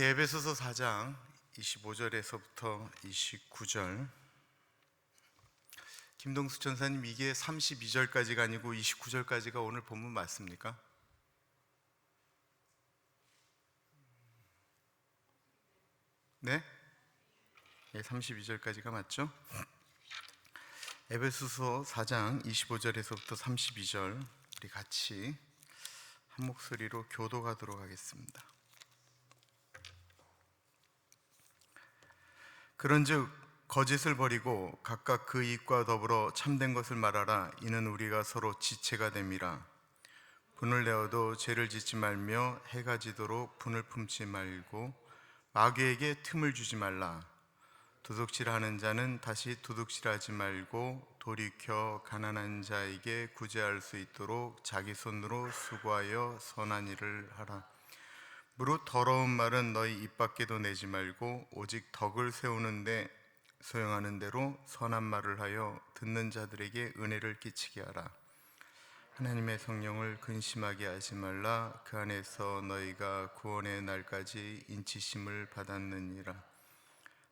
에베소서 4장 25절에서부터 29절. 김동수 전사님, 이게 32절까지가 아니고 29절까지가 오늘 본문 맞습니까? 네? 네, 32절까지가 맞죠? 에베소서 4장 25절에서부터 32절 우리 같이 한 목소리로 교독하도록 하겠습니다. 그런즉 거짓을 버리고 각각 그 입과 더불어 참된 것을 말하라. 이는 우리가 서로 지체가 됨이라. 분을 내어도 죄를 짓지 말며 해가 지도록 분을 품지 말고 마귀에게 틈을 주지 말라. 도둑질하는 자는 다시 도둑질하지 말고 돌이켜 가난한 자에게 구제할 수 있도록 자기 손으로 수고하여 선한 일을 하라. 무릇 더러운 말은 너희 입 밖에도 내지 말고 오직 덕을 세우는데 소용하는 대로 선한 말을 하여 듣는 자들에게 은혜를 끼치게 하라. 하나님의 성령을 근심하게 하지 말라. 그 안에서 너희가 구원의 날까지 인치심을 받았느니라.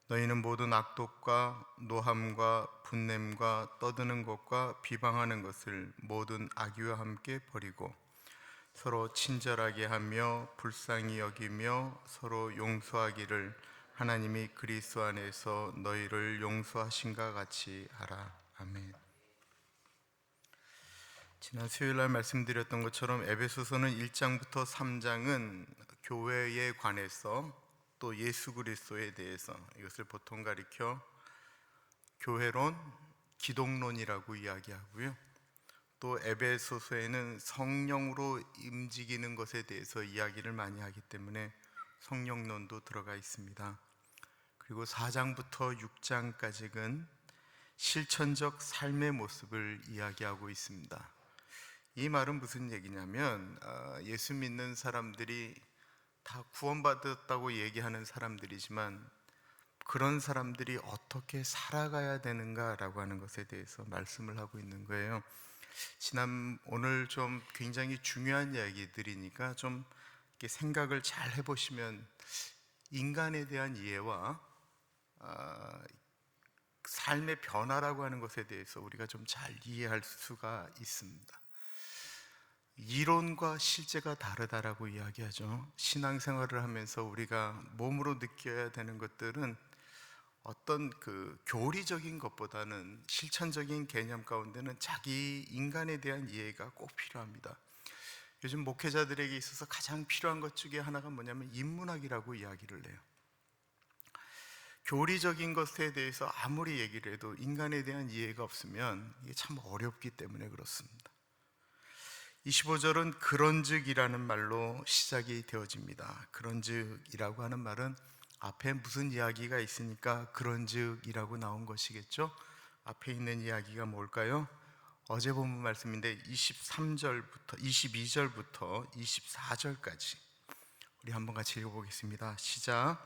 너희는 모든 악독과 노함과 분냄과 떠드는 것과 비방하는 것을 모든 악의와 함께 버리고 서로 친절하게 하며 불쌍히 여기며 서로 용서하기를 하나님이 그리스도 안에서 너희를 용서하신가 같이 하라. 아멘. 지난 수요일날 말씀드렸던 것처럼 에베소서는 1장부터 3장은 교회에 관해서 또 예수 그리스도에 대해서, 이것을 보통 가리켜 교회론, 기독론이라고 이야기하고요. 또 에베소서에는 성령으로 움직이는 것에 대해서 이야기를 많이 하기 때문에 성령론도 들어가 있습니다. 그리고 4장부터 6장까지는 실천적 삶의 모습을 이야기하고 있습니다. 이 말은 무슨 얘기냐면 예수 믿는 사람들이 다 구원받았다고 얘기하는 사람들이지만 그런 사람들이 어떻게 살아가야 되는가라고 하는 것에 대해서 말씀을 하고 있는 거예요. 오늘 좀 굉장히 중요한 이야기들이니까 좀 이렇게 생각을 잘 해보시면 인간에 대한 이해와 삶의 변화라고 하는 것에 대해서 우리가 좀 잘 이해할 수가 있습니다. 이론과 실제가 다르다라고 이야기하죠. 신앙생활을 하면서 우리가 몸으로 느껴야 되는 것들은 어떤 교리적인 것보다는 실천적인 개념 가운데는 자기 인간에 대한 이해가 꼭 필요합니다. 요즘 목회자들에게 있어서 가장 필요한 것 중에 하나가 뭐냐면 인문학이라고 이야기를 해요. 교리적인 것에 대해서 아무리 얘기를 해도 인간에 대한 이해가 없으면 이게 참 어렵기 때문에 그렇습니다. 25절은 그런즉이라는 말로 시작이 되어집니다. 그런즉이라고 하는 말은 앞에 무슨 이야기가 있으니까 그런즉이라고 나온 것이겠죠. 앞에 있는 이야기가 뭘까요? 어제 본문 말씀인데 22절부터 24절까지 우리 한번 같이 읽어보겠습니다. 시작.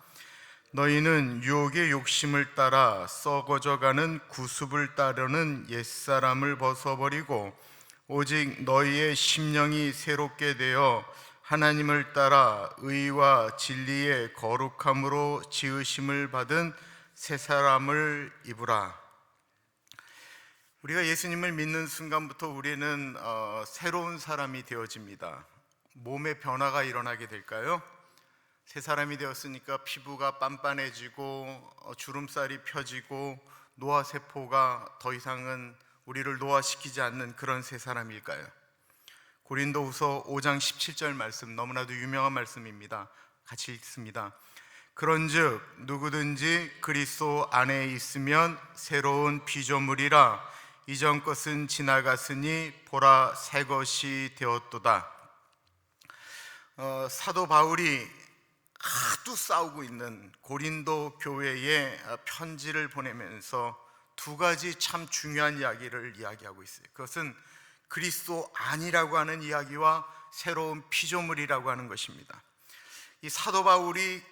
너희는 유혹의 욕심을 따라 썩어져가는 구습을 따르는 옛사람을 벗어버리고 오직 너희의 심령이 새롭게 되어 하나님을 따라 의와 진리의 거룩함으로 지으심을 받은 새 사람을 입으라. 우리가 예수님을 믿는 순간부터 우리는 새로운 사람이 되어집니다. 몸의 변화가 일어나게 될까요? 새 사람이 되었으니까 피부가 빤빤해지고 주름살이 펴지고 노화세포가 더 이상은 우리를 노화시키지 않는 그런 새 사람일까요? 고린도후서 5장 17절 말씀, 너무나도 유명한 말씀입니다. 같이 읽습니다. 그런즉 누구든지 그리스도 안에 있으면 새로운 피조물이라. 이전 것은 지나갔으니 보라 새 것이 되었도다. 사도 바울이 하도 싸우고 있는 고린도 교회에 편지를 보내면서 두 가지 참 중요한 이야기를 이야기하고 있어요. 그것은 그리스도 안이라고 하는 이야기와 새로운 피조물이라고 하는 것입니다. 이 사도 바울의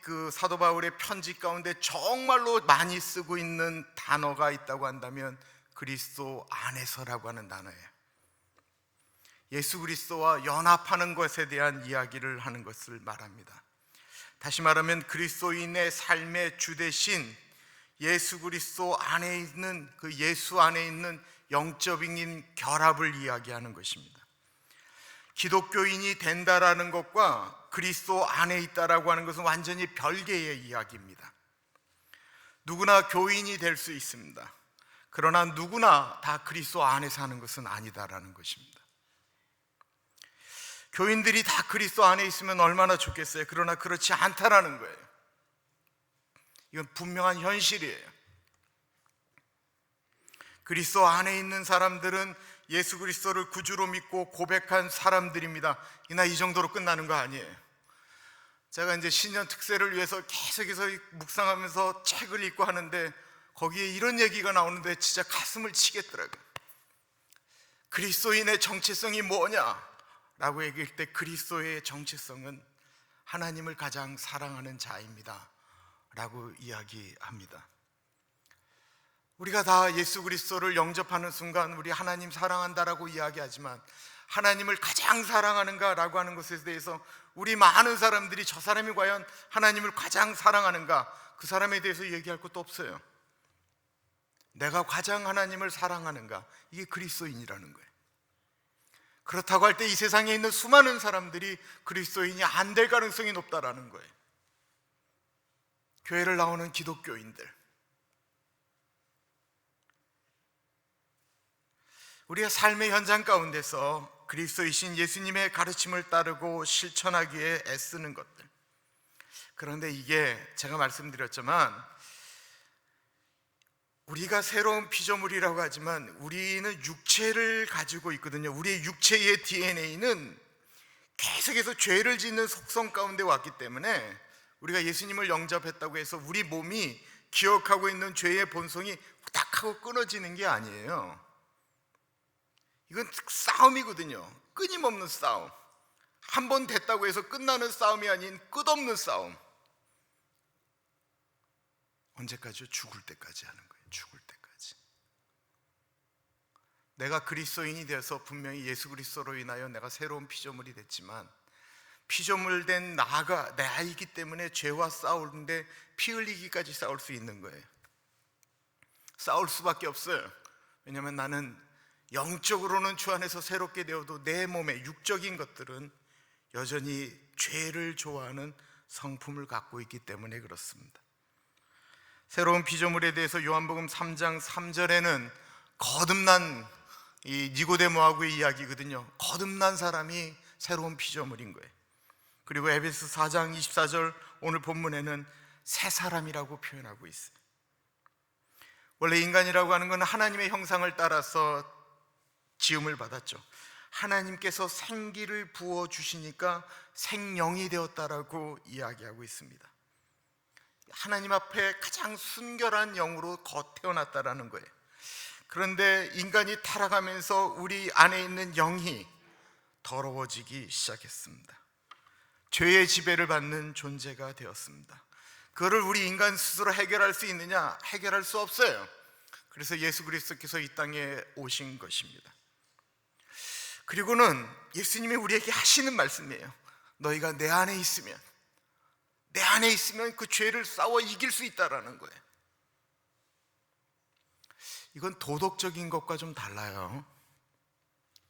편지 가운데 정말로 많이 쓰고 있는 단어가 있다고 한다면 그리스도 안에서라고 하는 단어예요. 예수 그리스도와 연합하는 것에 대한 이야기를 하는 것을 말합니다. 다시 말하면 그리스도인의 삶의 주 대신 예수 그리스도 안에 있는 그 예수 안에 있는 영적인 결합을 이야기하는 것입니다. 기독교인이 된다라는 것과 그리스도 안에 있다라고 하는 것은 완전히 별개의 이야기입니다. 누구나 교인이 될 수 있습니다. 그러나 누구나 다 그리스도 안에 사는 것은 아니다라는 것입니다. 교인들이 다 그리스도 안에 있으면 얼마나 좋겠어요. 그러나 그렇지 않다라는 거예요. 이건 분명한 현실이에요. 그리스도 안에 있는 사람들은 예수 그리스도를 구주로 믿고 고백한 사람들입니다. 이나 이 정도로 끝나는 거 아니에요. 제가 이제 신년 특세를 위해서 계속해서 묵상하면서 책을 읽고 하는데 거기에 이런 얘기가 나오는데 진짜 가슴을 치겠더라고요. 그리스도인의 정체성이 뭐냐? 라고 얘기할 때 그리스도의 정체성은 하나님을 가장 사랑하는 자입니다 라고 이야기합니다. 우리가 다 예수 그리스도를 영접하는 순간 우리 하나님 사랑한다라고 이야기하지만 하나님을 가장 사랑하는가 라고 하는 것에 대해서 우리 많은 사람들이 저 사람이 과연 하나님을 가장 사랑하는가, 그 사람에 대해서 얘기할 것도 없어요. 내가 가장 하나님을 사랑하는가, 이게 그리스도인이라는 거예요. 그렇다고 할 때 이 세상에 있는 수많은 사람들이 그리스도인이 안 될 가능성이 높다라는 거예요. 교회를 나오는 기독교인들, 우리가 삶의 현장 가운데서 그리스도이신 예수님의 가르침을 따르고 실천하기에 애쓰는 것들, 그런데 이게 제가 말씀드렸지만 우리가 새로운 피조물이라고 하지만 우리는 육체를 가지고 있거든요. 우리의 육체의 DNA는 계속해서 죄를 짓는 속성 가운데 왔기 때문에 우리가 예수님을 영접했다고 해서 우리 몸이 기억하고 있는 죄의 본성이 딱 하고 끊어지는 게 아니에요. 이건 싸움이거든요. 끊임없는 싸움. 한 번 됐다고 해서 끝나는 싸움이 아닌 끝없는 싸움. 언제까지요? 죽을 때까지 하는 거예요. 죽을 때까지. 내가 그리스도인이 되어서 분명히 예수 그리스도로 인하여 내가 새로운 피조물이 됐지만 피조물 된 나가 나이기 때문에 죄와 싸우는데 피 흘리기까지 싸울 수 있는 거예요. 싸울 수밖에 없어요. 왜냐하면 나는 영적으로는 주 안에서 새롭게 되어도 내 몸의 육적인 것들은 여전히 죄를 좋아하는 성품을 갖고 있기 때문에 그렇습니다. 새로운 피조물에 대해서 요한복음 3장 3절에는 거듭난 이 니고데모하고의 이야기거든요. 거듭난 사람이 새로운 피조물인 거예요. 그리고 에베소 4장 24절 오늘 본문에는 새 사람이라고 표현하고 있어요. 원래 인간이라고 하는 건 하나님의 형상을 따라서 지음을 받았죠. 하나님께서 생기를 부어주시니까 생명이 되었다라고 이야기하고 있습니다. 하나님 앞에 가장 순결한 영으로 태어났다라는 거예요. 그런데 인간이 타락하면서 우리 안에 있는 영이 더러워지기 시작했습니다. 죄의 지배를 받는 존재가 되었습니다. 그거를 우리 인간 스스로 해결할 수 있느냐? 해결할 수 없어요. 그래서 예수 그리스도께서 이 땅에 오신 것입니다. 그리고는 예수님이 우리에게 하시는 말씀이에요. 너희가 내 안에 있으면 그 죄를 싸워 이길 수 있다라는 거예요. 이건 도덕적인 것과 좀 달라요.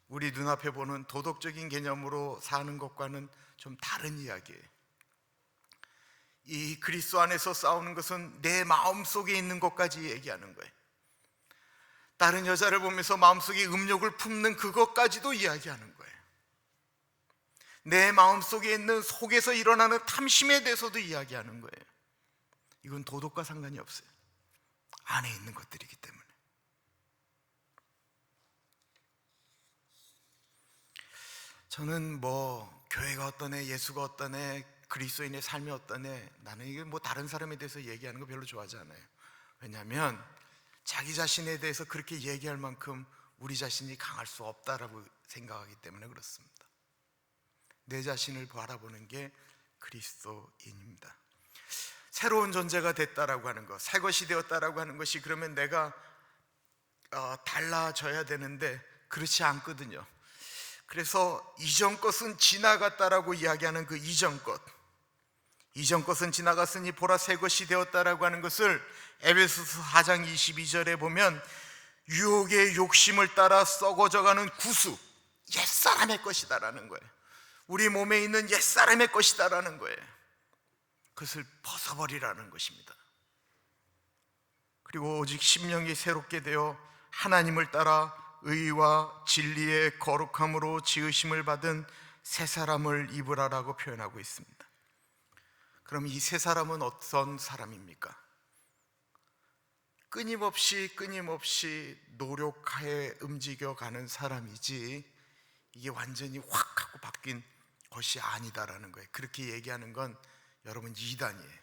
우리 눈앞에 보는 도덕적인 개념으로 사는 것과는 좀 다른 이야기예요. 이 그리스도 안에서 싸우는 것은 내 마음속에 있는 것까지 얘기하는 거예요. 다른 여자를 보면서 마음속에 음욕을 품는 그것까지도 이야기하는 거예요. 내 마음속에 있는 속에서 일어나는 탐심에 대해서도 이야기하는 거예요. 이건 도덕과 상관이 없어요. 안에 있는 것들이기 때문에. 저는 교회가 어떠네, 예수가 어떠네, 그리스도인의 삶이 어떠네, 나는 이게 다른 사람에 대해서 얘기하는 거 별로 좋아하지 않아요. 왜냐하면 자기 자신에 대해서 그렇게 얘기할 만큼 우리 자신이 강할 수 없다라고 생각하기 때문에 그렇습니다. 내 자신을 바라보는 게 그리스도인입니다. 새로운 존재가 됐다라고 하는 것, 새 것이 되었다라고 하는 것이 그러면 내가 달라져야 되는데 그렇지 않거든요. 그래서 이전 것은 지나갔다라고 이야기하는 그 이전 것, 이전 것은 지나갔으니 보라 새 것이 되었다라고 하는 것을 에베소서 4장 22절에 보면 유혹의 욕심을 따라 썩어져가는 구수, 옛사람의 것이다라는 거예요. 우리 몸에 있는 옛사람의 것이다라는 거예요. 그것을 벗어버리라는 것입니다. 그리고 오직 심령이 새롭게 되어 하나님을 따라 의와 진리의 거룩함으로 지으심을 받은 새 사람을 입으라라고 표현하고 있습니다. 그럼 이 새 사람은 어떤 사람입니까? 끊임없이 노력하여 움직여가는 사람이지 이게 완전히 확 하고 바뀐 것이 아니다라는 거예요. 그렇게 얘기하는 건 여러분 이단이에요.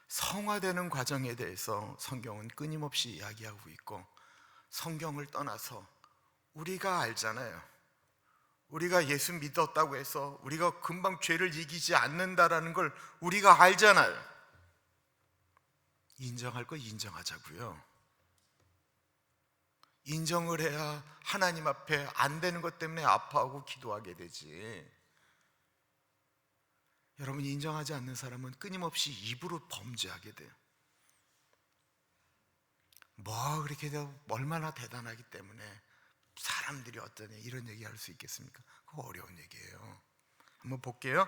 성화되는 과정에 대해서 성경은 끊임없이 이야기하고 있고, 성경을 떠나서 우리가 알잖아요. 우리가 예수 믿었다고 해서 우리가 금방 죄를 이기지 않는다라는 걸 우리가 알잖아요. 인정할 거 인정하자고요. 인정을 해야 하나님 앞에 안 되는 것 때문에 아파하고 기도하게 되지. 여러분, 인정하지 않는 사람은 끊임없이 입으로 범죄하게 돼요. 뭐 그렇게 얼마나 대단하기 때문에 사람들이 어떠냐 이런 얘기 할 수 있겠습니까? 그거 어려운 얘기예요. 한번 볼게요.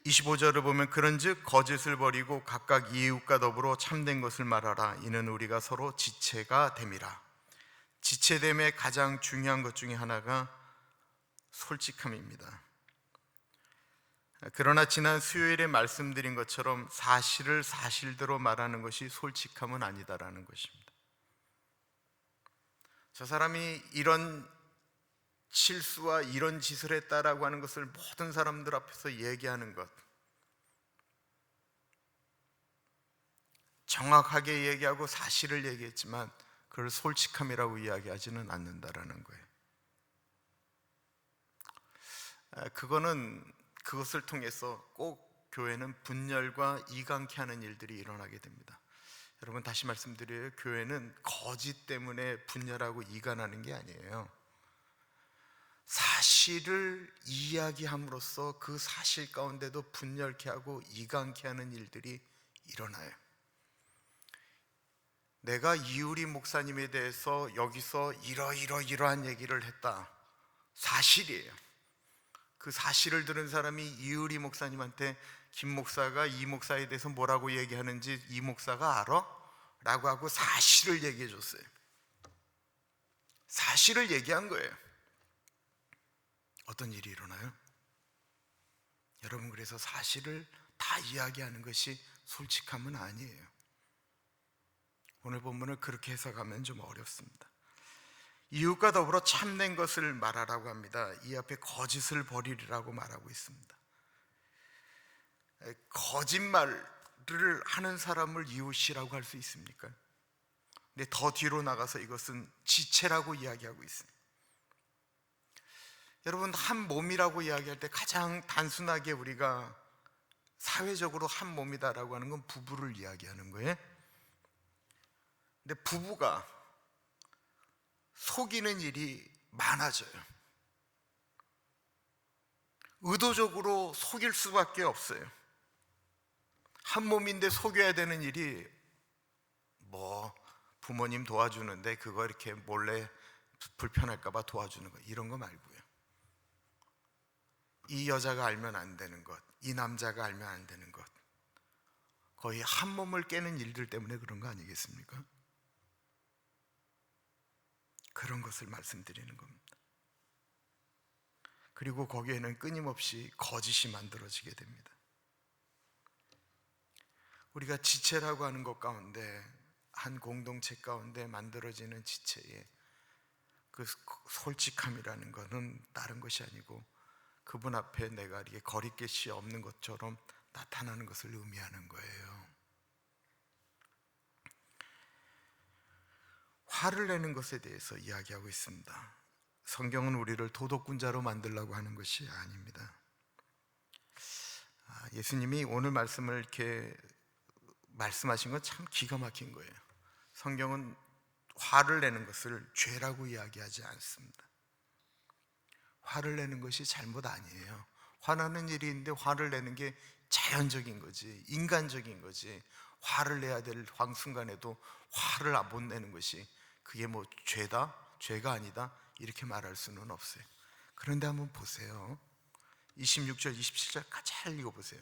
25절을 보면 그런즉 거짓을 버리고 각각 이웃과 더불어 참된 것을 말하라. 이는 우리가 서로 지체가 됨이라. 지체됨의 가장 중요한 것 중에 하나가 솔직함입니다. 그러나 지난 수요일에 말씀드린 것처럼 사실을 사실대로 말하는 것이 솔직함은 아니다라는 것입니다. 저 사람이 이런 실수와 이런 짓을 했다라고 하는 것을 모든 사람들 앞에서 얘기하는 것, 정확하게 얘기하고 사실을 얘기했지만 그걸 솔직함이라고 이야기하지는 않는다라는 거예요. 그것을 통해서 꼭 교회는 분열과 이간케 하는 일들이 일어나게 됩니다. 여러분, 다시 말씀드려요. 교회는 거짓 때문에 분열하고 이간하는 게 아니에요. 사실을 이야기함으로써 그 사실 가운데도 분열케 하고 이간케 하는 일들이 일어나요. 내가 이우리 목사님에 대해서 여기서 이러한 얘기를 했다. 사실이에요. 그 사실을 들은 사람이 이우리 목사님한테 김 목사가 이 목사에 대해서 뭐라고 얘기하는지 이 목사가 알아? 라고 하고 사실을 얘기해 줬어요. 사실을 얘기한 거예요. 어떤 일이 일어나요? 여러분, 그래서 사실을 다 이야기하는 것이 솔직함은 아니에요. 오늘 본문을 그렇게 해석하면 좀 어렵습니다. 이웃과 더불어 참된 것을 말하라고 합니다. 이 앞에 거짓을 버리라고 말하고 있습니다. 거짓말을 하는 사람을 이웃이라고 할 수 있습니까? 근데 더 뒤로 나가서 이것은 지체라고 이야기하고 있습니다. 여러분, 한 몸이라고 이야기할 때 가장 단순하게 우리가 사회적으로 한 몸이다라고 하는 건 부부를 이야기하는 거예요. 근데 부부가 속이는 일이 많아져요. 의도적으로 속일 수밖에 없어요. 한 몸인데 속여야 되는 일이 뭐 부모님 도와주는데 그거 이렇게 몰래 불편할까 봐 도와주는 거, 이런 거 말고요. 이 여자가 알면 안 되는 것, 이 남자가 알면 안 되는 것, 거의 한 몸을 깨는 일들 때문에 그런 거 아니겠습니까? 그런 것을 말씀드리는 겁니다. 그리고 거기에는 끊임없이 거짓이 만들어지게 됩니다. 우리가 지체라고 하는 것 가운데, 한 공동체 가운데 만들어지는 지체의 그 솔직함이라는 것은 다른 것이 아니고 그분 앞에 내가 이렇게 거리낌이 없는 것처럼 나타나는 것을 의미하는 거예요. 화를 내는 것에 대해서 이야기하고 있습니다. 성경은 우리를 도덕군자로 만들려고 하는 것이 아닙니다. 예수님이 오늘 말씀을 이렇게 말씀하신 건 참 기가 막힌 거예요. 성경은 화를 내는 것을 죄라고 이야기하지 않습니다. 화를 내는 것이 잘못 아니에요. 화나는 일이 있는데 화를 내는 게 자연적인 거지, 인간적인 거지. 화를 내야 될 순간에도 화를 못 내는 것이 그게 뭐 죄다? 죄가 아니다? 이렇게 말할 수는 없어요. 그런데 한번 보세요. 26절, 27절 잘 읽어보세요.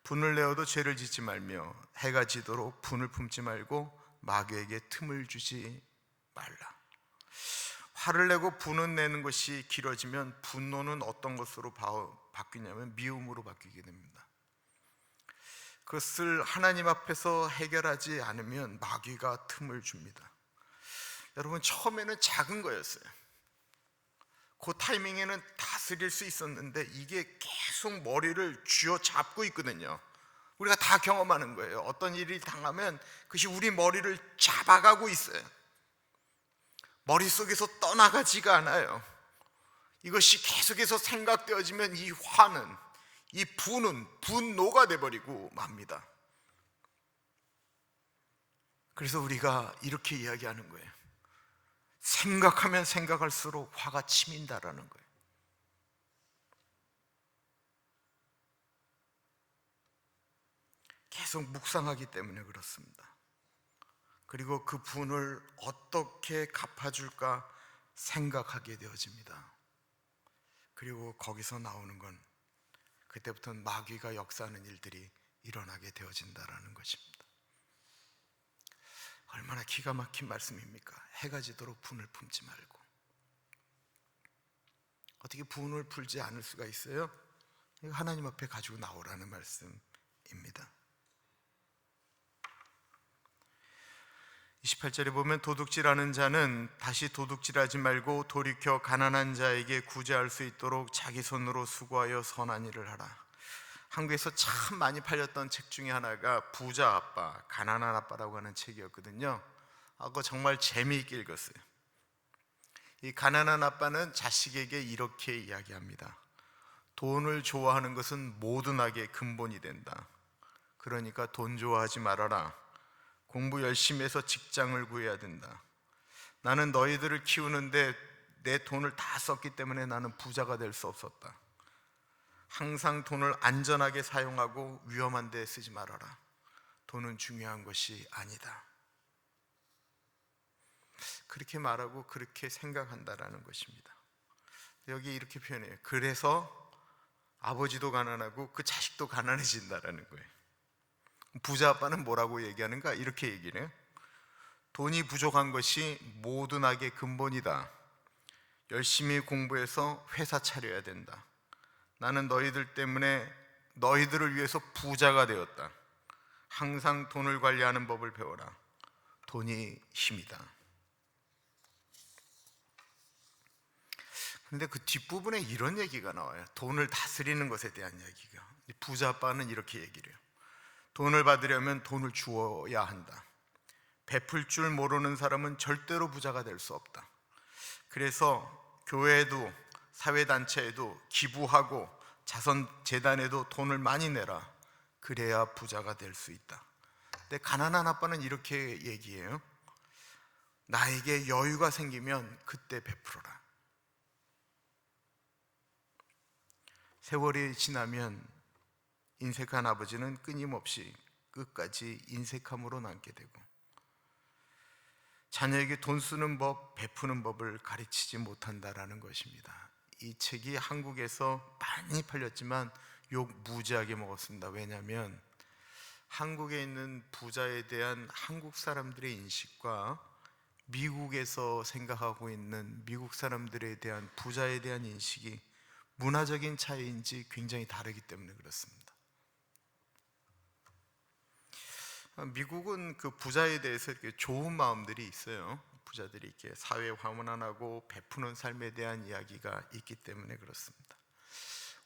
분을 내어도 죄를 짓지 말며 해가 지도록 분을 품지 말고 마귀에게 틈을 주지 말라. 화를 내고 분을 내는 것이 길어지면 분노는 어떤 것으로 바뀌냐면 미움으로 바뀌게 됩니다. 그것을 하나님 앞에서 해결하지 않으면 마귀가 틈을 줍니다. 여러분, 처음에는 작은 거였어요. 그 타이밍에는 다스릴 수 있었는데 이게 계속 머리를 쥐어잡고 있거든요. 우리가 다 경험하는 거예요. 어떤 일이 당하면 그것이 우리 머리를 잡아가고 있어요. 머릿속에서 떠나가지가 않아요. 이것이 계속해서 생각되어지면 이 화는, 이 분노가 돼버리고 맙니다. 그래서 우리가 이렇게 이야기하는 거예요. 생각하면 생각할수록 화가 치민다라는 거예요. 계속 묵상하기 때문에 그렇습니다. 그리고 그 분을 어떻게 갚아줄까 생각하게 되어집니다. 그리고 거기서 나오는 건 그때부터는 마귀가 역사하는 일들이 일어나게 되어진다라는 것입니다. 얼마나 기가 막힌 말씀입니까? 해가 지도록 분을 품지 말고. 어떻게 분을 풀지 않을 수가 있어요? 하나님 앞에 가지고 나오라는 말씀입니다. 28절에 보면 도둑질하는 자는 다시 도둑질하지 말고 돌이켜 가난한 자에게 구제할 수 있도록 자기 손으로 수고하여 선한 일을 하라. 한국에서 참 많이 팔렸던 책 중에 하나가 부자 아빠, 가난한 아빠라고 하는 책이었거든요. 그거 정말 재미있게 읽었어요. 이 가난한 아빠는 자식에게 이렇게 이야기합니다. 돈을 좋아하는 것은 모든 악의 근본이 된다. 그러니까 돈 좋아하지 말아라. 공부 열심히 해서 직장을 구해야 된다. 나는 너희들을 키우는데 내 돈을 다 썼기 때문에 나는 부자가 될 수 없었다. 항상 돈을 안전하게 사용하고 위험한 데 쓰지 말아라. 돈은 중요한 것이 아니다. 그렇게 말하고 그렇게 생각한다라는 것입니다. 여기 이렇게 표현해요. 그래서 아버지도 가난하고 그 자식도 가난해진다라는 거예요. 부자 아빠는 뭐라고 얘기하는가? 이렇게 얘기를 해요. 돈이 부족한 것이 모든 악의 근본이다. 열심히 공부해서 회사 차려야 된다. 나는 너희들 때문에 너희들을 위해서 부자가 되었다. 항상 돈을 관리하는 법을 배워라. 돈이 힘이다. 그런데 그 뒷부분에 이런 얘기가 나와요. 돈을 다스리는 것에 대한 이야기가. 부자 아빠는 이렇게 얘기를 해요. 돈을 받으려면 돈을 주어야 한다. 베풀 줄 모르는 사람은 절대로 부자가 될 수 없다. 그래서 교회에도 사회단체에도 기부하고 자선재단에도 돈을 많이 내라. 그래야 부자가 될 수 있다. 근데 가난한 아빠는 이렇게 얘기해요. 나에게 여유가 생기면 그때 베풀어라. 세월이 지나면 인색한 아버지는 끊임없이 끝까지 인색함으로 남게 되고, 자녀에게 돈 쓰는 법, 베푸는 법을 가르치지 못한다라는 것입니다. 이 책이 한국에서 많이 팔렸지만 욕 무지하게 먹었습니다. 왜냐하면 한국에 있는 부자에 대한 한국 사람들의 인식과 미국에서 생각하고 있는 미국 사람들에 대한 부자에 대한 인식이 문화적인 차이인지 굉장히 다르기 때문에 그렇습니다. 미국은 그 부자에 대해서 이렇게 좋은 마음들이 있어요. 부자들이 이렇게 사회 화문안하고 베푸는 삶에 대한 이야기가 있기 때문에 그렇습니다.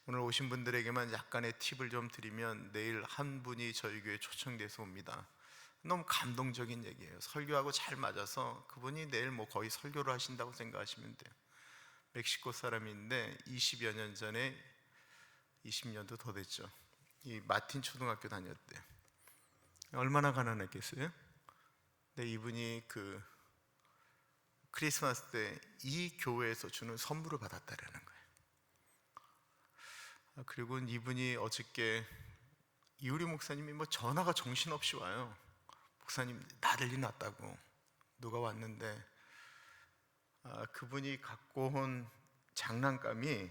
오늘 오신 분들에게만 약간의 팁을 좀 드리면, 내일 한 분이 저희 교회 초청돼서 옵니다. 너무 감동적인 얘기예요. 설교하고 잘 맞아서 그분이 내일 뭐 거의 설교를 하신다고 생각하시면 돼요. 멕시코 사람인데 20여 년 전에, 20년도 더 됐죠, 이 마틴 초등학교 다녔대요. 얼마나 가난했겠어요? 근데 이분이 그 크리스마스 때 이 교회에서 주는 선물을 받았다라는 거예요. 그리고 이분이 어저께 이우리 목사님이 전화가 정신없이 와요. 목사님 나들이 났다고. 누가 왔는데 그분이 갖고 온 장난감이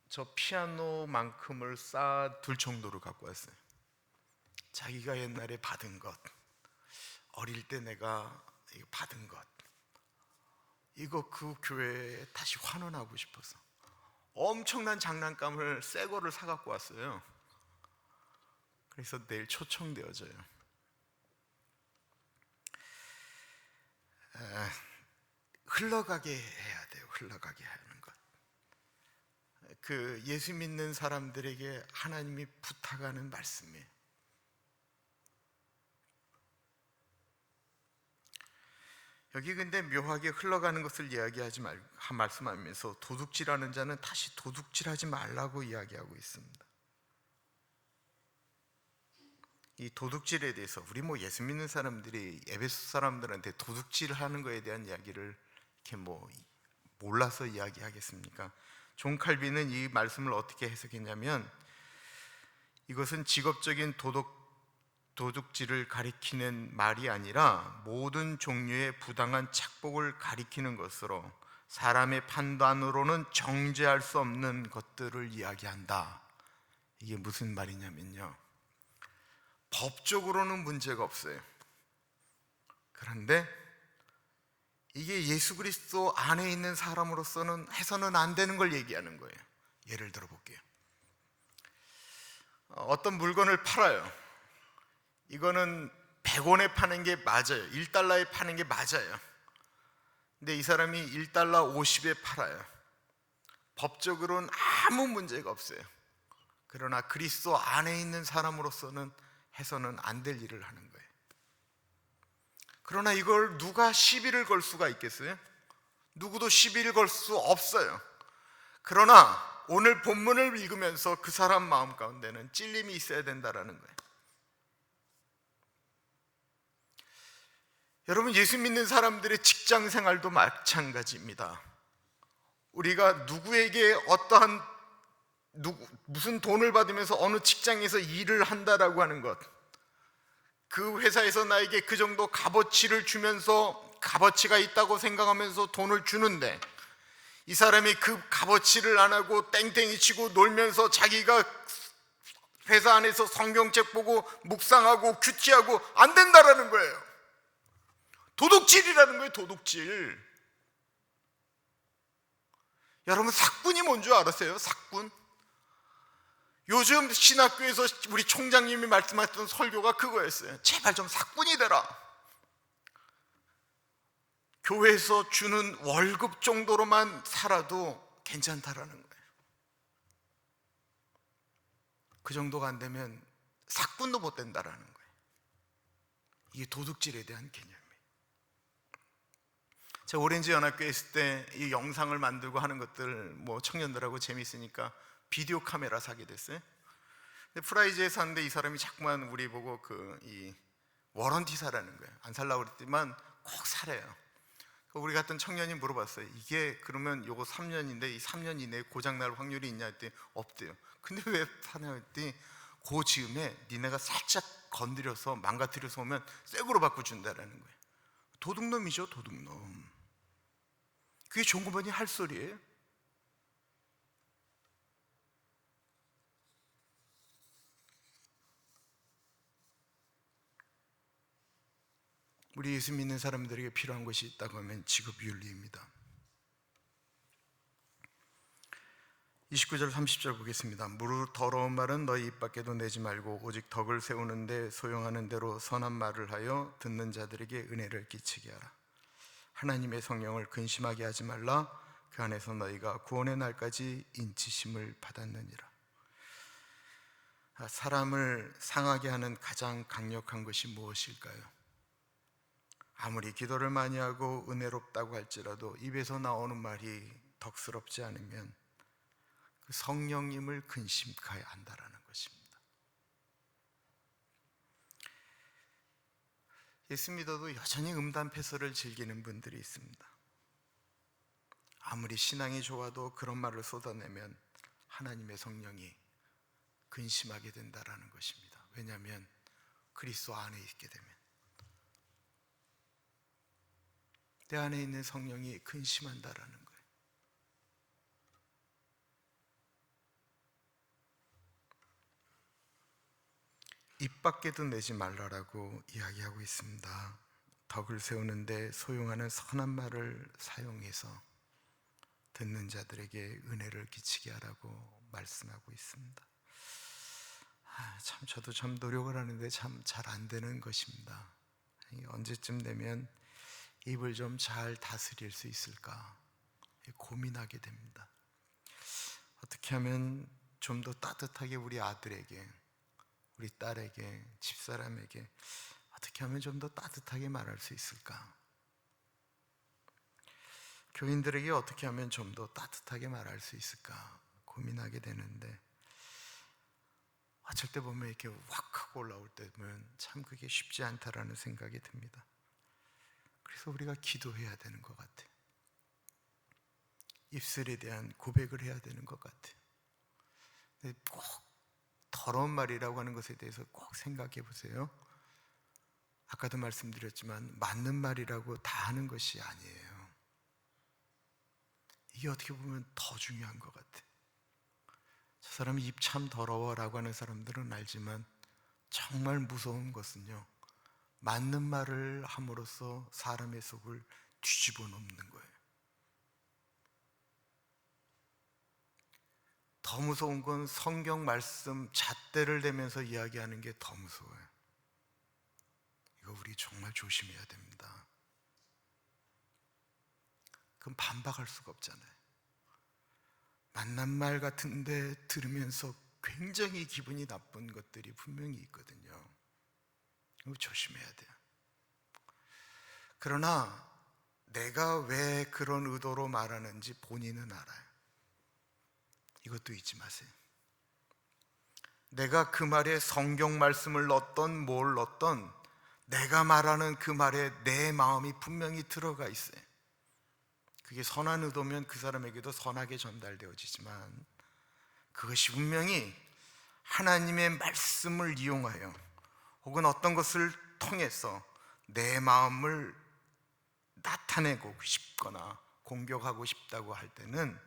저 피아노만큼을 쌓아둘 정도로 갖고 왔어요. 자기가 옛날에 받은 것, 어릴 때 내가 이거 받은 것, 이거 그 교회에 다시 환원하고 싶어서 엄청난 장난감을 새 거를 사갖고 왔어요. 그래서 내일 초청되어져요. 흘러가게 해야 돼요. 흘러가게 하는 것. 그 예수 믿는 사람들에게 하나님이 부탁하는 말씀이에요. 여기 근데 묘하게 흘러가는 것을 이야기하지 말씀하면서 도둑질하는 자는 다시 도둑질하지 말라고 이야기하고 있습니다. 이 도둑질에 대해서 우리 예수 믿는 사람들이 에베소 사람들한테 도둑질하는 거에 대한 이야기를 이렇게 몰라서 이야기하겠습니까? 존 칼빈은 이 말씀을 어떻게 해석했냐면, 이것은 직업적인 도둑질을 가리키는 말이 아니라 모든 종류의 부당한 착복을 가리키는 것으로 사람의 판단으로는 정죄할 수 없는 것들을 이야기한다. 이게 무슨 말이냐면요, 법적으로는 문제가 없어요. 그런데 이게 예수 그리스도 안에 있는 사람으로서는 해서는 안 되는 걸 얘기하는 거예요. 예를 들어 볼게요. 어떤 물건을 팔아요. 이거는 100원에 파는 게 맞아요. 1달러에 파는 게 맞아요. 근데 이 사람이 1달러 50에 팔아요. 법적으로는 아무 문제가 없어요. 그러나 그리스도 안에 있는 사람으로서는 해서는 안 될 일을 하는 거예요. 그러나 이걸 누가 시비를 걸 수가 있겠어요? 누구도 시비를 걸 수 없어요. 그러나 오늘 본문을 읽으면서 그 사람 마음 가운데는 찔림이 있어야 된다라는 거예요. 여러분, 예수 믿는 사람들의 직장 생활도 마찬가지입니다. 우리가 누구에게 무슨 돈을 받으면서 어느 직장에서 일을 한다라고 하는 것, 그 회사에서 나에게 그 정도 값어치를 주면서 값어치가 있다고 생각하면서 돈을 주는데, 이 사람이 그 값어치를 안 하고 땡땡이 치고 놀면서 자기가 회사 안에서 성경책 보고 묵상하고 큐티하고 안 된다라는 거예요. 도둑질이라는 거예요. 도둑질. 여러분, 삭군이 뭔 줄 아세요? 삭군. 요즘 신학교에서 우리 총장님이 말씀하셨던 설교가 그거였어요. 제발 좀 삭군이 되라. 교회에서 주는 월급 정도로만 살아도 괜찮다라는 거예요. 그 정도가 안 되면 삭군도 못 된다라는 거예요. 이게 도둑질에 대한 개념이에요. 제가 오렌지 연합교회 있을 때 이 영상을 만들고 하는 것들 청년들하고 재밌으니까 비디오 카메라 사게 됐어요. 근데 프라이즈에 사는데 이 사람이 자꾸만 우리 보고 이 워런티 사라는 거예요. 안 살라고 그랬지만 꼭 사래요. 우리 같은 청년이 물어봤어요. 이게 그러면 요거 3년인데 이 3년 이내에 고장 날 확률이 있냐 했더니 없대요. 근데 왜 사냐 했더니 그 즈음에 니네가 살짝 건드려서 망가뜨려서 오면 새 거로 바꿔준다라는 거예요. 도둑놈이죠, 도둑놈. 그게 종업원이 할 소리예요? 우리 예수 믿는 사람들에게 필요한 것이 있다고 하면 직업윤리입니다. 29절 30절 보겠습니다. 무릇 더러운 말은 너희 입 밖에도 내지 말고 오직 덕을 세우는데 소용하는 대로 선한 말을 하여 듣는 자들에게 은혜를 끼치게 하라. 하나님의 성령을 근심하게 하지 말라. 그 안에서 너희가 구원의 날까지 인치심을 받았느니라. 사람을 상하게 하는 가장 강력한 것이 무엇일까요? 아무리 기도를 많이 하고 은혜롭다고 할지라도 입에서 나오는 말이 덕스럽지 않으면 그 성령님을 근심하여야 한다라는 것입니다. 예수 믿어도 여전히 음담패설을 즐기는 분들이 있습니다. 아무리 신앙이 좋아도 그런 말을 쏟아내면 하나님의 성령이 근심하게 된다라는 것입니다. 왜냐하면 그리스도 안에 있게 되면 내 안에 있는 성령이 근심한다라는 거예요. 입 밖에도 내지 말라라고 이야기하고 있습니다. 덕을 세우는데 소용하는 선한 말을 사용해서 듣는 자들에게 은혜를 끼치게 하라고 말씀하고 있습니다. 참 저도 참 노력을 하는데 참 잘 안 되는 것입니다. 언제쯤 되면 입을 좀 잘 다스릴 수 있을까 고민하게 됩니다. 어떻게 하면 좀 더 따뜻하게 우리 아들에게, 우리 딸에게, 집사람에게 어떻게 하면 좀 더 따뜻하게 말할 수 있을까? 교인들에게 어떻게 하면 좀 더 따뜻하게 말할 수 있을까 고민하게 되는데, 어쩔 때 보면 이렇게 확 하고 올라올 때 보면 참 그게 쉽지 않다라는 생각이 듭니다. 그래서 우리가 기도해야 되는 것 같아요. 입술에 대한 고백을 해야 되는 것 같아요. 근데 꼭 더러운 말이라고 하는 것에 대해서 꼭 생각해 보세요. 아까도 말씀드렸지만 맞는 말이라고 다 하는 것이 아니에요. 이게 어떻게 보면 더 중요한 것 같아요. 저 사람이 입 참 더러워라고 하는 사람들은 알지만 정말 무서운 것은요, 맞는 말을 함으로써 사람의 속을 뒤집어 놓는 거예요. 더 무서운 건 성경 말씀 잣대를 대면서 이야기하는 게 더 무서워요. 이거 우리 정말 조심해야 됩니다. 그럼 반박할 수가 없잖아요. 만난 말 같은데 들으면서 굉장히 기분이 나쁜 것들이 분명히 있거든요. 이거 조심해야 돼요. 그러나 내가 왜 그런 의도로 말하는지 본인은 알아요. 이것도 잊지 마세요. 내가 그 말에 성경 말씀을 넣었던 뭘 넣었던 내가 말하는 그 말에 내 마음이 분명히 들어가 있어요. 그게 선한 의도면 그 사람에게도 선하게 전달되어지지만 그것이 분명히 하나님의 말씀을 이용하여 혹은 어떤 것을 통해서 내 마음을 나타내고 싶거나 공격하고 싶다고 할 때는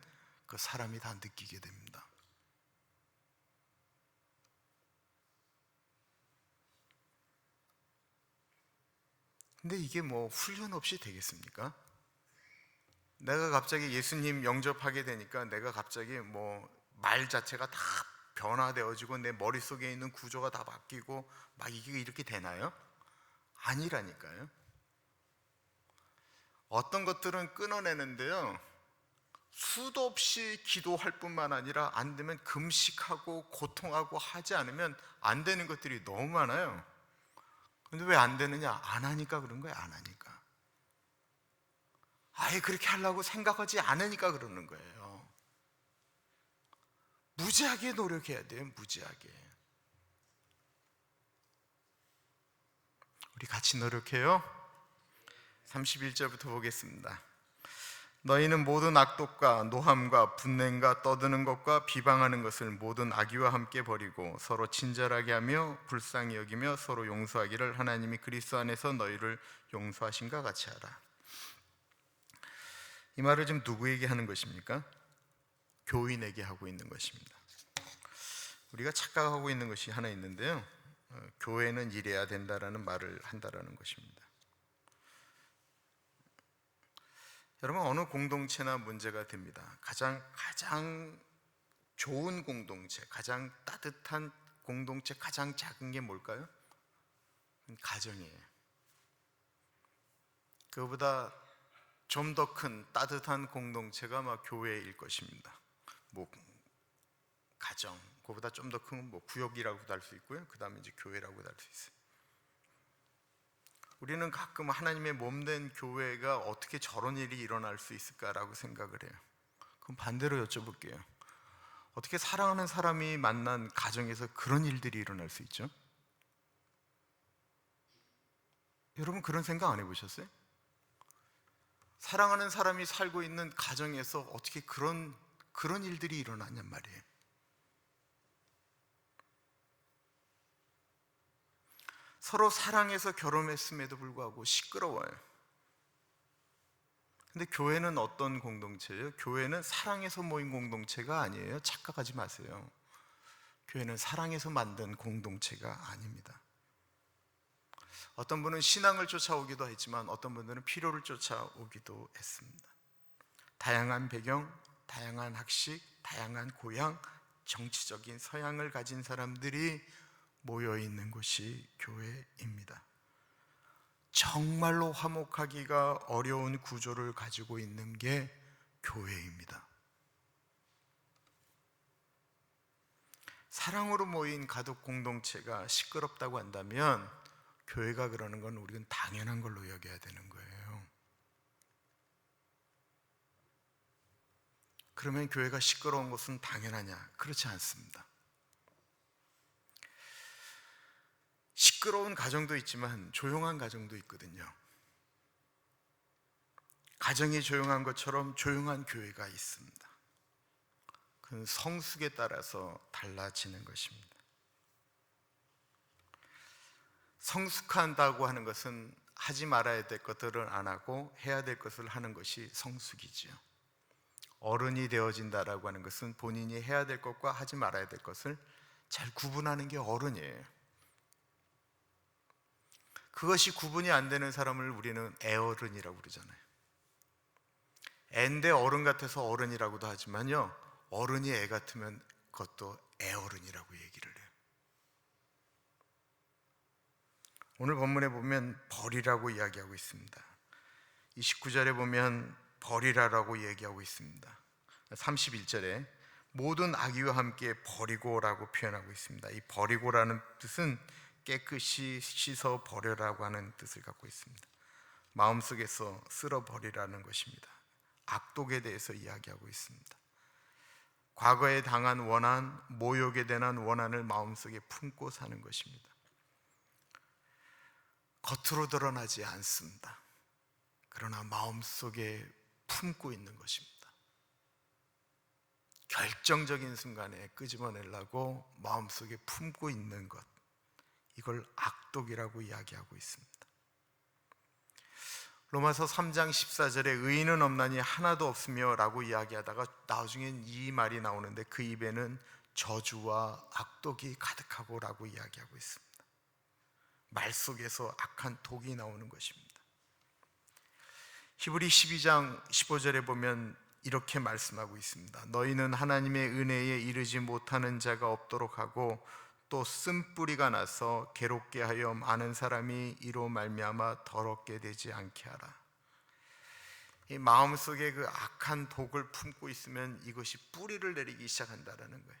그 사람이 다 느끼게 됩니다. 근데 이게 뭐 훈련 없이 되겠습니까? 내가 갑자기 예수님 영접하게 되니까 내가 갑자기 뭐 말 자체가 다 변화되어지고 내 머릿속에 있는 구조가 다 바뀌고 막 이게 이렇게 되나요? 아니라니까요. 어떤 것들은 끊어내는데요, 수도 없이 기도할 뿐만 아니라 안 되면 금식하고 고통하고 하지 않으면 안 되는 것들이 너무 많아요. 근데 왜 안 되느냐? 안 하니까 그런 거예요. 안 하니까. 아예 그렇게 하려고 생각하지 않으니까 그러는 거예요. 무지하게 노력해야 돼요. 무지하게. 우리 같이 노력해요. 31절부터 보겠습니다. 너희는 모든 악독과 노함과 분냄과 떠드는 것과 비방하는 것을 모든 악의와 함께 버리고 서로 친절하게 하며 불쌍히 여기며 서로 용서하기를 하나님이 그리스도 안에서 너희를 용서하신과 같이 하라. 이 말을 지금 누구에게 하는 것입니까? 교인에게 하고 있는 것입니다. 우리가 착각하고 있는 것이 하나 있는데요, 교회는 이래야 된다라는 말을 한다라는 것입니다. 여러분, 어느 공동체나 문제가 됩니다. 가장 좋은 공동체, 가장 따뜻한 공동체, 가장 작은 게 뭘까요? 가정이에요. 그거보다 좀 더 큰 따뜻한 공동체가 아마 교회일 것입니다. 뭐 가정, 그거보다 좀 더 큰 뭐 구역이라고도 할 수 있고요. 그 다음에 이제 교회라고도 할 수 있어요. 우리는 가끔 하나님의 몸된 교회가 어떻게 저런 일이 일어날 수 있을까라고 생각을 해요. 그럼 반대로 여쭤볼게요. 어떻게 사랑하는 사람이 만난 가정에서 그런 일들이 일어날 수 있죠? 여러분 그런 생각 안 해보셨어요? 사랑하는 사람이 살고 있는 가정에서 어떻게 그런 일들이 일어나냔 말이에요. 서로 사랑해서 결혼했음에도 불구하고 시끄러워요. 근데 교회는 어떤 공동체예요? 교회는 사랑해서 모인 공동체가 아니에요. 착각하지 마세요. 교회는 사랑해서 만든 공동체가 아닙니다. 어떤 분은 신앙을 쫓아오기도 했지만 어떤 분들은 필요를 쫓아오기도 했습니다. 다양한 배경, 다양한 학식, 다양한 고향, 정치적인 서양을 가진 사람들이 모여 있는 곳이 교회입니다. 정말로 화목하기가 어려운 구조를 가지고 있는 게 교회입니다. 사랑으로 모인 가족 공동체가 시끄럽다고 한다면 교회가 그러는 건 우리는 당연한 걸로 여겨야 되는 거예요. 그러면 교회가 시끄러운 것은 당연하냐? 그렇지 않습니다. 시끄러운 가정도 있지만 조용한 가정도 있거든요. 가정이 조용한 것처럼 조용한 교회가 있습니다. 그건 성숙에 따라서 달라지는 것입니다. 성숙한다고 하는 것은 하지 말아야 될 것들을 안 하고 해야 될 것을 하는 것이 성숙이지요. 어른이 되어진다라고 하는 것은 본인이 해야 될 것과 하지 말아야 될 것을 잘 구분하는 게 어른이에요. 그것이 구분이 안 되는 사람을 우리는 애어른이라고 그러잖아요. 애인데 어른 같아서 어른이라고도 하지만요, 어른이 애 같으면 그것도 애어른이라고 얘기를 해요. 오늘 본문에 보면 벌이라고 이야기하고 있습니다. 29절에 보면 벌이라라고 얘기하고 있습니다. 31절에 모든 악의와 함께 버리고라고 표현하고 있습니다. 이 버리고라는 뜻은 깨끗이 씻어 버려라고 하는 뜻을 갖고 있습니다. 마음속에서 쓸어 버리라는 것입니다. 악독에 대해서 이야기하고 있습니다. 과거에 당한 원한, 모욕에 대한 원한을 마음속에 품고 사는 것입니다. 겉으로 드러나지 않습니다. 그러나 마음속에 품고 있는 것입니다. 결정적인 순간에 끄집어내려고 마음속에 품고 있는 것, 이걸 악독이라고 이야기하고 있습니다. 로마서 3장 14절에 의인은 없나니 하나도 없으며 라고 이야기하다가 나중엔 이 말이 나오는데 그 입에는 저주와 악독이 가득하고 라고 이야기하고 있습니다. 말 속에서 악한 독이 나오는 것입니다. 히브리 12장 15절에 보면 이렇게 말씀하고 있습니다. 너희는 하나님의 은혜에 이르지 못하는 자가 없도록 하고 또 쓴뿌리가 나서 괴롭게 하여 많은 사람이 이로 말미암아 더럽게 되지 않게 하라. 이 마음속에 그 악한 독을 품고 있으면 이것이 뿌리를 내리기 시작한다라는 거예요.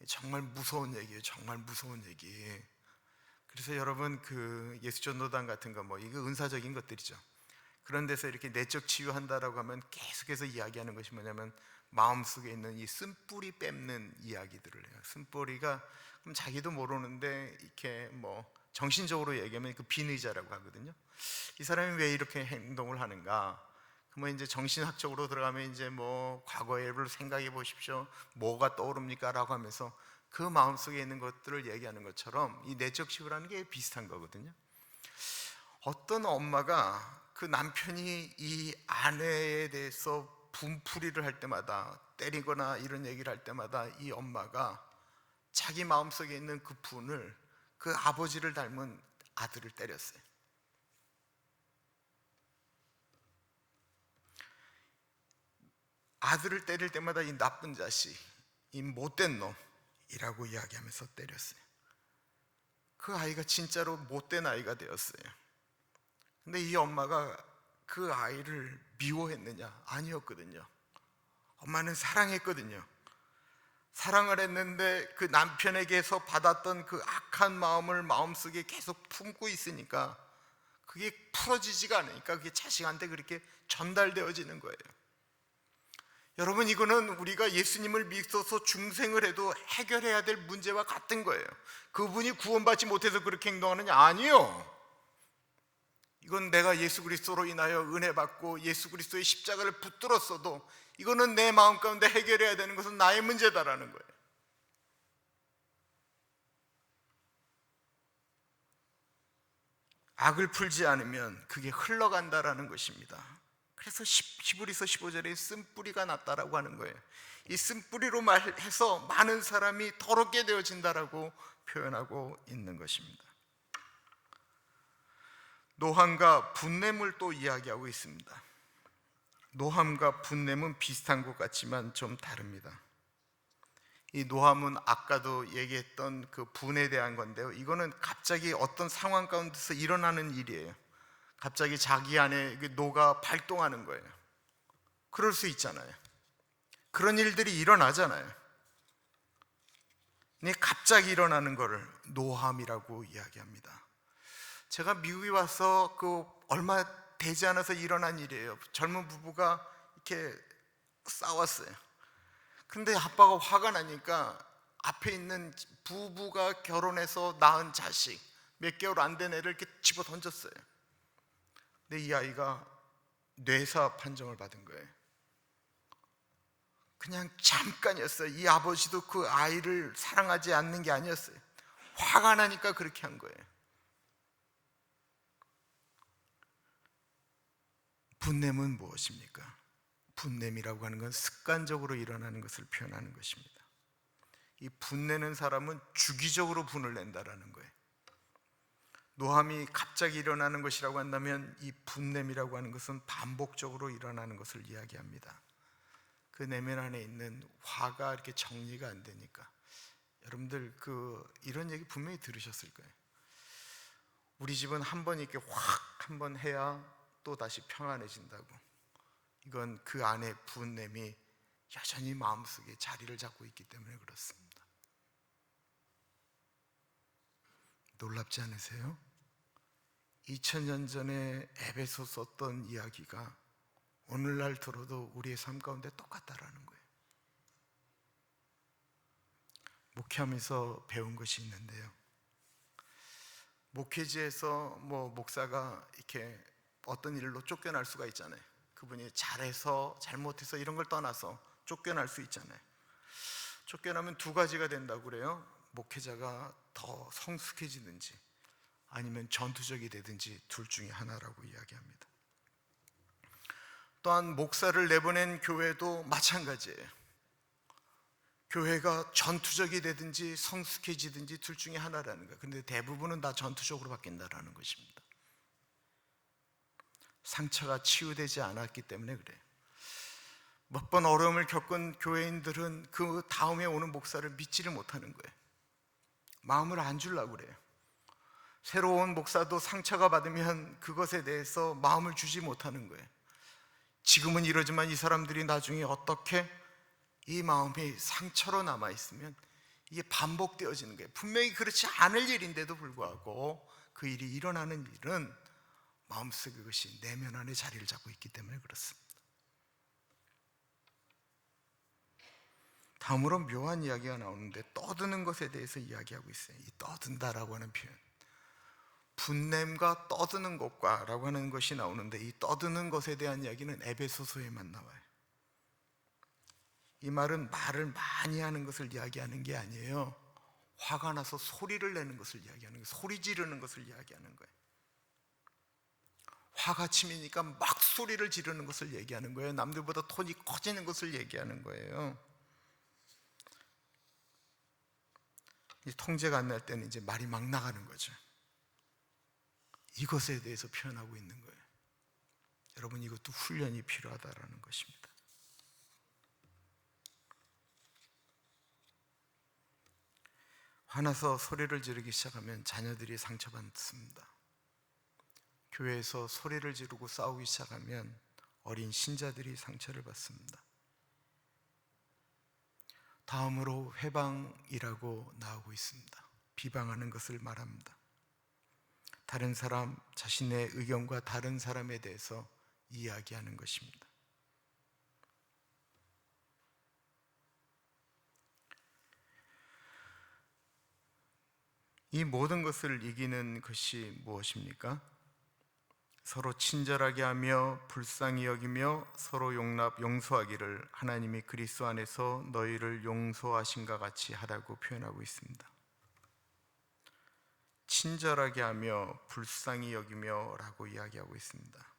정말 무서운 얘기예요. 정말 무서운 얘기. 그래서 여러분 그 예수전도단 같은 거 이거 은사적인 것들이죠. 그런 데서 이렇게 내적 치유한다라고 하면 계속해서 이야기하는 것이 뭐냐면 마음속에 있는 이 쓴뿌리 뺏는 이야기들을 해요. 쓴뿌리가 그럼 자기도 모르는데 이렇게 정신적으로 얘기하면 그 빈의자라고 하거든요. 이 사람이 왜 이렇게 행동을 하는가? 이제 정신학적으로 들어가면 이제 과거를 생각해 보십시오. 뭐가 떠오릅니까? 라고 하면서 그 마음속에 있는 것들을 얘기하는 것처럼 이 내적 치유라는 게 비슷한 거거든요. 어떤 엄마가 그 남편이 이 아내에 대해서 분풀이를 할 때마다 때리거나 이런 얘기를 할 때마다 이 엄마가 자기 마음속에 있는 그 분을 그 아버지를 닮은 아들을 때렸어요. 아들을 때릴 때마다 이 나쁜 자식, 이 못된 놈이라고 이야기하면서 때렸어요. 그 아이가 진짜로 못된 아이가 되었어요. 근데 이 엄마가 그 아이를 미워했느냐? 아니었거든요. 엄마는 사랑했거든요. 사랑을 했는데 그 남편에게서 받았던 그 악한 마음을 마음속에 계속 품고 있으니까 그게 풀어지지가 않으니까 그게 자식한테 그렇게 전달되어지는 거예요. 여러분, 이거는 우리가 예수님을 믿어서 중생을 해도 해결해야 될 문제와 같은 거예요. 그분이 구원받지 못해서 그렇게 행동하느냐? 아니요. 이건 내가 예수 그리스도로 인하여 은혜 받고 예수 그리스도의 십자가를 붙들었어도 이거는 내 마음 가운데 해결해야 되는 것은 나의 문제다라는 거예요. 악을 풀지 않으면 그게 흘러간다라는 것입니다. 그래서 히브리서 15절에 쓴뿌리가 났다라고 하는 거예요. 이 쓴뿌리로 말해서 많은 사람이 더럽게 되어진다라고 표현하고 있는 것입니다. 노함과 분냄을 또 이야기하고 있습니다. 노함과 분냄은 비슷한 것 같지만 좀 다릅니다. 이 노함은 아까도 얘기했던 그 분에 대한 건데요, 이거는 갑자기 어떤 상황 가운데서 일어나는 일이에요. 갑자기 자기 안에 노가 발동하는 거예요. 그럴 수 있잖아요. 그런 일들이 일어나잖아요. 갑자기 일어나는 것을 노함이라고 이야기합니다. 제가 미국에 와서 얼마 되지 않아서 일어난 일이에요. 젊은 부부가 이렇게 싸웠어요. 근데 아빠가 화가 나니까 앞에 있는 부부가 결혼해서 낳은 자식, 몇 개월 안 된 애를 이렇게 집어 던졌어요. 근데 이 아이가 뇌사 판정을 받은 거예요. 그냥 잠깐이었어요. 이 아버지도 그 아이를 사랑하지 않는 게 아니었어요. 화가 나니까 그렇게 한 거예요. 분냄은 무엇입니까? 분냄이라고 하는 건 습관적으로 일어나는 것을 표현하는 것입니다. 이 분내는 사람은 주기적으로 분을 낸다라는 거예요. 노함이 갑자기 일어나는 것이라고 한다면 이 분냄이라고 하는 것은 반복적으로 일어나는 것을 이야기합니다. 그 내면 안에 있는 화가 이렇게 정리가 안 되니까. 여러분들 이런 얘기 분명히 들으셨을 거예요. 우리 집은 한 번 이렇게 확 한 번 해야 또 다시 평안해진다고. 이건 그 안에 분냄이 여전히 마음속에 자리를 잡고 있기 때문에 그렇습니다. 놀랍지 않으세요? 2000년 전에 에베소 썼던 이야기가 오늘날 들어도 우리의 삶 가운데 똑같다라는 거예요. 목회하면서 배운 것이 있는데요, 목회지에서 목사가 이렇게 어떤 일로 쫓겨날 수가 있잖아요. 그분이 잘해서 잘못해서 이런 걸 떠나서 쫓겨날 수 있잖아요. 쫓겨나면 두 가지가 된다고 그래요. 목회자가 더 성숙해지든지 아니면 전투적이 되든지 둘 중에 하나라고 이야기합니다. 또한 목사를 내보낸 교회도 마찬가지예요. 교회가 전투적이 되든지 성숙해지든지 둘 중에 하나라는 거예요. 근데 대부분은 다 전투적으로 바뀐다라는 것입니다. 상처가 치유되지 않았기 때문에 그래요. 몇 번 어려움을 겪은 교회인들은 그 다음에 오는 목사를 믿지를 못하는 거예요. 마음을 안 주려고 그래요. 새로운 목사도 상처가 받으면 그것에 대해서 마음을 주지 못하는 거예요. 지금은 이러지만 이 사람들이 나중에 어떻게 이 마음이 상처로 남아있으면 이게 반복되어지는 거예요. 분명히 그렇지 않을 일인데도 불구하고 그 일이 일어나는 일은 마음속에 그것이 내면 안에 자리를 잡고 있기 때문에 그렇습니다. 다음으로 묘한 이야기가 나오는데 떠드는 것에 대해서 이야기하고 있어요. 이 떠든다라고 하는 표현, 분냄과 떠드는 것과 라고 하는 것이 나오는데, 이 떠드는 것에 대한 이야기는 에베소서에만 나와요. 이 말은 말을 많이 하는 것을 이야기하는 게 아니에요. 화가 나서 소리를 내는 것을 이야기하는 거예요. 소리 지르는 것을 이야기하는 거예요. 화가 치미니까 막 소리를 지르는 것을 얘기하는 거예요. 남들보다 톤이 커지는 것을 얘기하는 거예요. 이 통제가 안 날 때는 이제 말이 막 나가는 거죠. 이것에 대해서 표현하고 있는 거예요. 여러분, 이것도 훈련이 필요하다라는 것입니다. 화나서 소리를 지르기 시작하면 자녀들이 상처받습니다. 교회에서 소리를 지르고 싸우기 시작하면 어린 신자들이 상처를 받습니다. 다음으로 회방이라고 나오고 있습니다. 비방하는 것을 말합니다. 다른 사람, 자신의 의견과 다른 사람에 대해서 이야기하는 것입니다. 이 모든 것을 이기는 것이 무엇입니까? 서로 친절하게 하며 불쌍히 여기며 서로 용서하기를 하나님이 그리스도 안에서 너희를 용서하신과 같이 하라고 표현하고 있습니다. 친절하게 하며 불쌍히 여기며 라고 이야기하고 있습니다.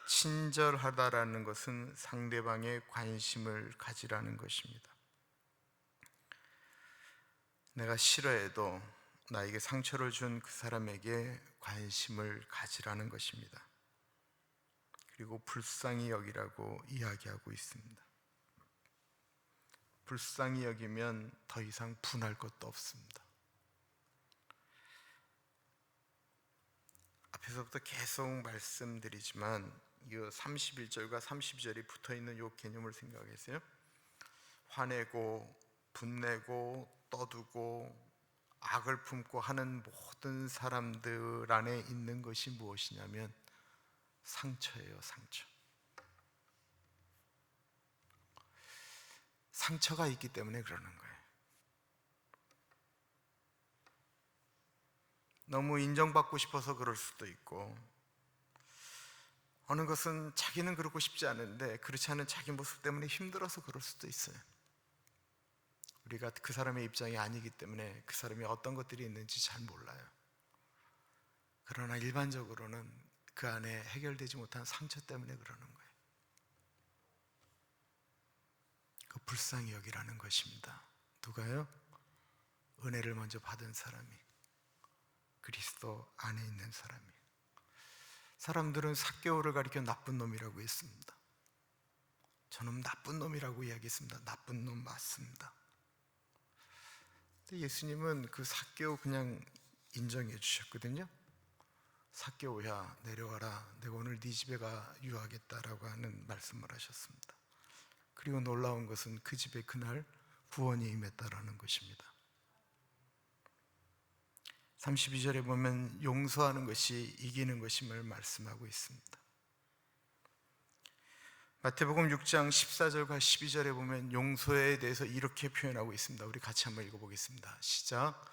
친절하다라는 것은 상대방의 관심을 가지라는 것입니다. 내가 싫어해도 나에게 상처를 준 그 사람에게 관심을 가지라는 것입니다. 그리고 불쌍히 여기라고 이야기하고 있습니다. 불쌍히 여기면 더 이상 분할 것도 없습니다. 앞에서부터 계속 말씀드리지만 이 31절과 32절이 붙어있는 이 개념을 생각하세요. 화내고 분내고 떠두고 악을 품고 하는 모든 사람들 안에 있는 것이 무엇이냐면 상처예요. 상처가 있기 때문에 그러는 거예요. 너무 인정받고 싶어서 그럴 수도 있고, 어느 것은 자기는 그러고 싶지 않은데 그렇지 않은 자기 모습 때문에 힘들어서 그럴 수도 있어요. 우리가 그 사람의 입장이 아니기 때문에 그 사람이 어떤 것들이 있는지 잘 몰라요. 그러나 일반적으로는 그 안에 해결되지 못한 상처 때문에 그러는 거예요. 그 불쌍히 여기라는 것입니다. 누가요? 은혜를 먼저 받은 사람이, 그리스도 안에 있는 사람이. 사람들은 삭개오를 가리켜 나쁜 놈이라고 했습니다. 저는 나쁜 놈이라고 이야기했습니다. 나쁜 놈 맞습니다. 근데 예수님은 그 삭개오 그냥 인정해 주셨거든요. 삭개오야 내려와라, 내가 오늘 네 집에 가 유하겠다라고 하는 말씀을 하셨습니다. 그리고 놀라운 것은 그 집에 그날 구원이 임했다라는 것입니다. 32절에 보면 용서하는 것이 이기는 것임을 말씀하고 있습니다. 마태복음 6장 14절과 12절에 보면 용서에 대해서 이렇게 표현하고 있습니다. 우리 같이 한번 읽어보겠습니다. 시작.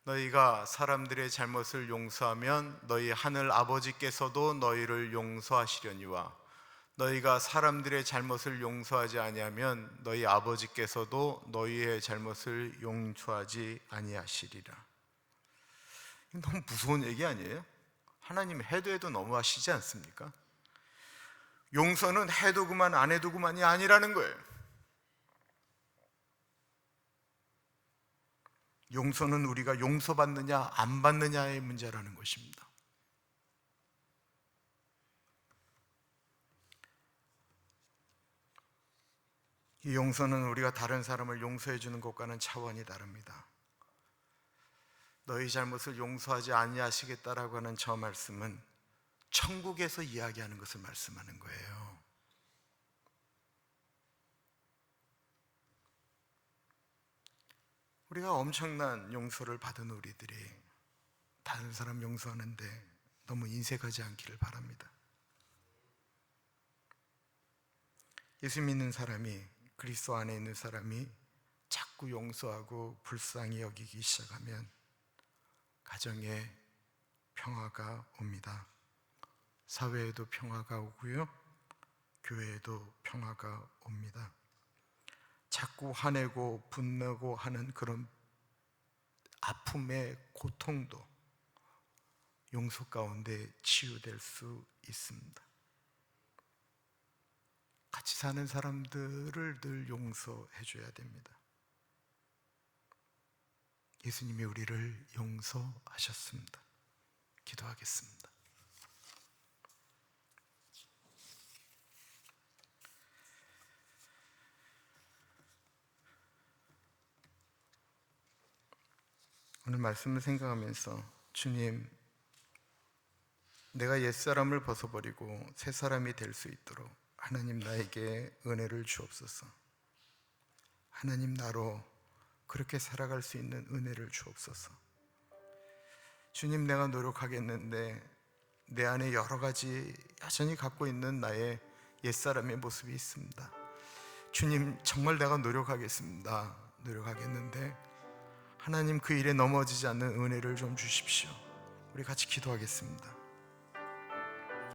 너희가 사람들의 잘못을 용서하면 너희 하늘 아버지께서도 너희를 용서하시려니와 너희가 사람들의 잘못을 용서하지 아니하면 너희 아버지께서도 너희의 잘못을 용서하지 아니하시리라. 너무 무서운 얘기 아니에요? 하나님 해도 너무하시지 않습니까? 용서는 해도 그만 안 해도 그만이 아니라는 거예요. 용서는 우리가 용서받느냐 안 받느냐의 문제라는 것입니다. 이 용서는 우리가 다른 사람을 용서해 주는 것과는 차원이 다릅니다. 너희 잘못을 용서하지 아니하시겠다라고 하는 저 말씀은 천국에서 이야기하는 것을 말씀하는 거예요. 우리가 엄청난 용서를 받은 우리들이 다른 사람 용서하는데 너무 인색하지 않기를 바랍니다. 예수 믿는 사람이, 그리스도 안에 있는 사람이 자꾸 용서하고 불쌍히 여기기 시작하면 가정에 평화가 옵니다. 사회에도 평화가 오고요, 교회에도 평화가 옵니다. 자꾸 화내고 분노고 하는 그런 아픔의 고통도 용서 가운데 치유될 수 있습니다. 같이 사는 사람들을 늘 용서해 줘야 됩니다. 예수님이 우리를 용서하셨습니다. 기도하겠습니다. 오늘 말씀을 생각하면서 주님, 내가 옛사람을 벗어버리고 새 사람이 될 수 있도록 하나님 나에게 은혜를 주옵소서. 하나님 나로 그렇게 살아갈 수 있는 은혜를 주옵소서. 주님, 내가 노력하겠는데 내 안에 여러 가지 여전히 갖고 있는 나의 옛사람의 모습이 있습니다. 주님, 정말 내가 노력하겠습니다. 노력하겠는데 하나님 그 일에 넘어지지 않는 은혜를 좀 주십시오. 우리 같이 기도하겠습니다.